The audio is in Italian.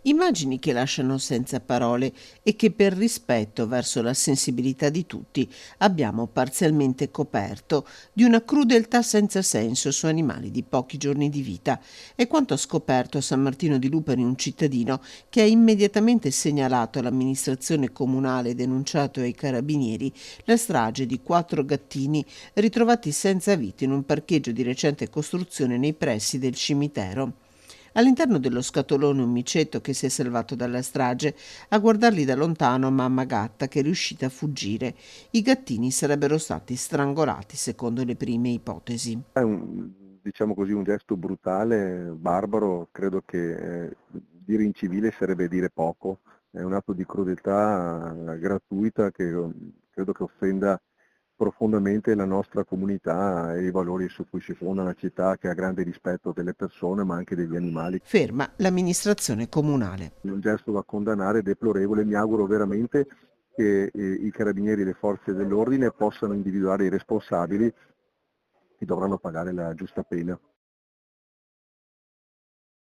Immagini che lasciano senza parole e che per rispetto verso la sensibilità di tutti abbiamo parzialmente coperto di una crudeltà senza senso su animali di pochi giorni di vita. È quanto ha scoperto a San Martino di Lupari un cittadino che ha immediatamente segnalato all'amministrazione comunale e denunciato ai carabinieri la strage di 4 gattini ritrovati senza vita in un parcheggio di recente costruzione nei pressi del cimitero. All'interno dello scatolone un micetto che si è salvato dalla strage, a guardarli da lontano mamma gatta che è riuscita a fuggire. I gattini sarebbero stati strangolati secondo le prime ipotesi. È diciamo così, un gesto brutale, barbaro, credo che dire incivile sarebbe dire poco, è un atto di crudeltà gratuita che credo che offenda profondamente la nostra comunità e i valori su cui si fonda una città che ha grande rispetto delle persone ma anche degli animali. Ferma l'amministrazione comunale. Un gesto da condannare, deplorevole, mi auguro veramente che i carabinieri e le forze dell'ordine possano individuare i responsabili e dovranno pagare la giusta pena.